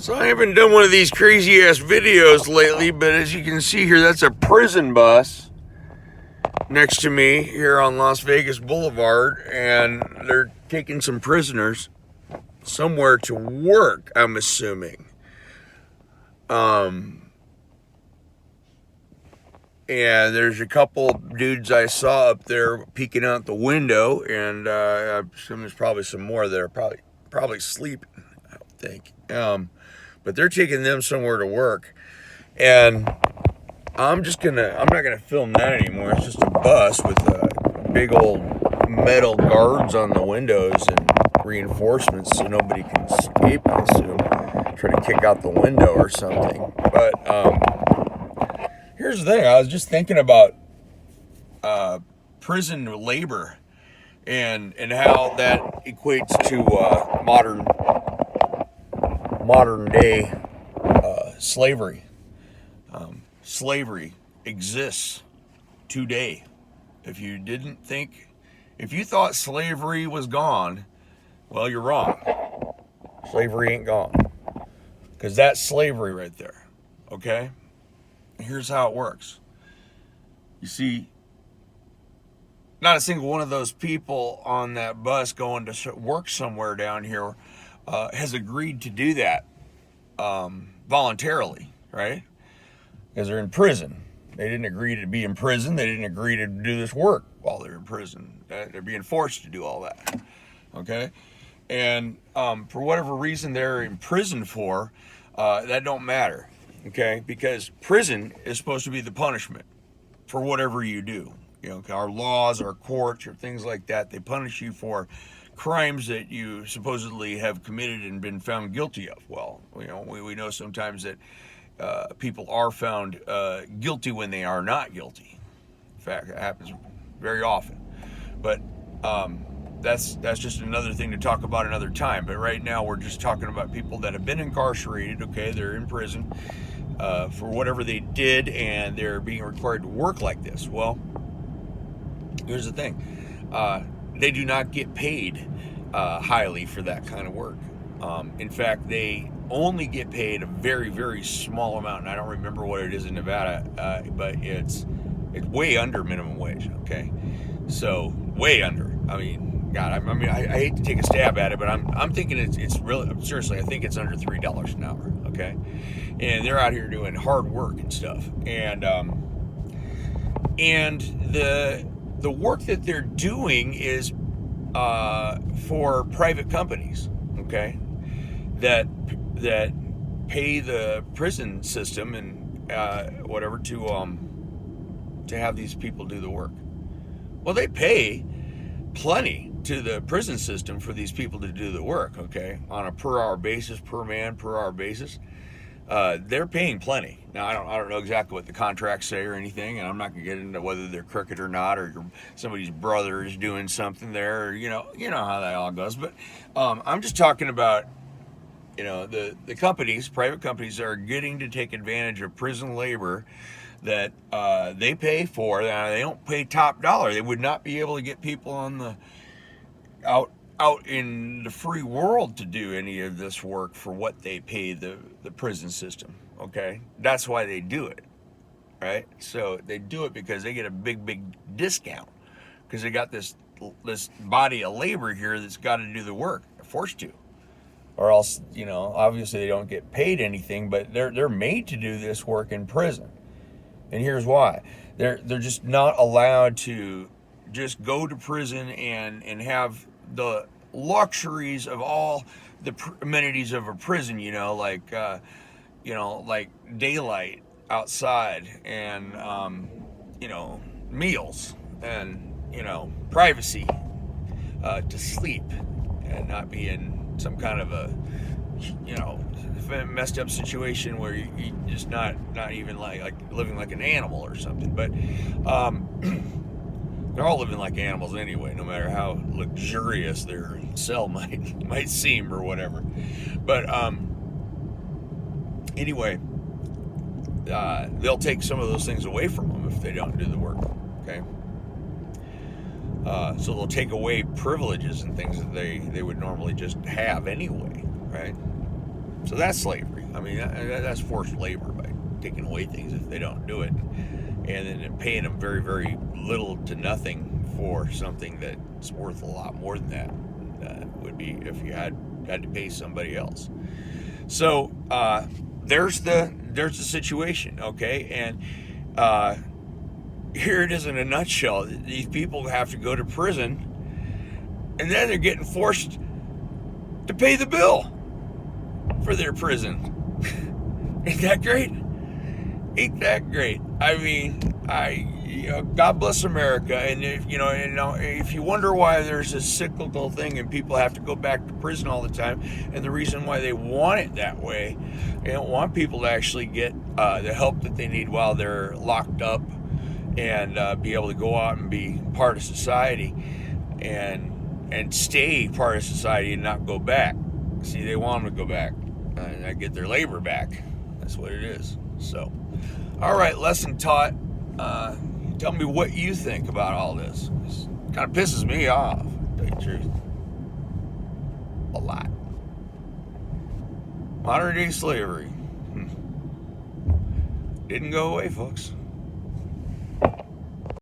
So I haven't done one of these crazy ass videos lately, but as you can see here, that's a prison bus next to me here on Las Vegas Boulevard, and they're taking some prisoners somewhere to work, I'm assuming. And there's a couple dudes I saw up there peeking out the window, and I assume there's probably some more that are probably sleeping, I don't think. But they're taking them somewhere to work, and I'm not gonna film that anymore. It's just a bus with big old metal guards on the windows and reinforcements so nobody can escape, I assume. Try to kick out the window or something. But here's the thing. I was just thinking about prison labor and how that equates to modern day slavery. Slavery exists today. If you thought slavery was gone, well, you're wrong. Slavery ain't gone. Because that's slavery right there. Okay? Here's how it works. You see, not a single one of those people on that bus going to work somewhere down here has agreed to do that voluntarily, right? Because they're in prison. They didn't agree to be in prison. They didn't agree to do this work while they're in prison. They're being forced to do all that, okay? And for whatever reason they're in prison for, that don't matter, okay? Because prison is supposed to be the punishment for whatever you do. You know, our laws, our courts, or things like that, they punish you for crimes that you supposedly have committed and been found guilty of. Well, you know, we know sometimes that people are found guilty when they are not guilty. In fact, that happens very often. But that's just another thing to talk about another time. But right now we're just talking about people that have been incarcerated. Okay, they're in prison for whatever they did, and they're being required to work like this. Well, here's the thing. They do not get paid highly for that kind of work. In fact, they only get paid a very, very small amount, and I don't remember what it is in Nevada, but it's way under minimum wage. Okay, so way under. I mean, God, I hate to take a stab at it, but I'm thinking it's really, seriously, I think it's under $3 an hour. Okay, and they're out here doing hard work and stuff, and the work that they're doing is for private companies. Okay, that pay the prison system and whatever to have these people do the work. Well, they pay plenty to the prison system for these people to do the work. Okay, on a per hour basis, per man per hour basis, they're paying plenty. Now I don't know exactly what the contracts say or anything, and I'm not gonna get into whether they're crooked or not, or somebody's brother is doing something there, or you know how that all goes. But I'm just talking about, you know, the companies, private companies, are getting to take advantage of prison labor that they pay for. They don't pay top dollar. They would not be able to get people on the out in the free world to do any of this work for what they pay the prison system. Okay, that's why they do it, right? So they do it because they get a big discount, because they got this body of labor here that's got to do the work. They're forced to. Or else, you know, obviously they don't get paid anything, but they're made to do this work in prison. And here's why. They're just not allowed to just go to prison and have the luxuries of all the amenities of a prison, like daylight outside, and meals, and privacy, to sleep and not be in some kind of a messed up situation where you just not even like living like an animal or something. But they're all living like animals anyway, no matter how luxurious their cell might seem or whatever. But anyway, they'll take some of those things away from them if they don't do the work. Okay. So they'll take away privileges and things that they would normally just have anyway, right? So that's slavery. I mean, that's forced labor by taking away things if they don't do it, and then paying them very, very little to nothing for something that's worth a lot more than that would be if you had to pay somebody else. So there's the situation, okay? And here it is in a nutshell. These people have to go to prison, and then they're getting forced to pay the bill for their prison. Ain't that great? Ain't that great? I mean, God bless America. And if you wonder why there's a cyclical thing and people have to go back to prison all the time, and the reason why they want it that way, they don't want people to actually get the help that they need while they're locked up, and be able to go out and be part of society, and stay part of society and not go back. See, they want them to go back and get their labor back. That's what it is. So, all right, lesson taught. Tell me what you think about all this. This kind of pisses me off, to tell you the truth. A lot. Modern day slavery. Didn't go away, folks.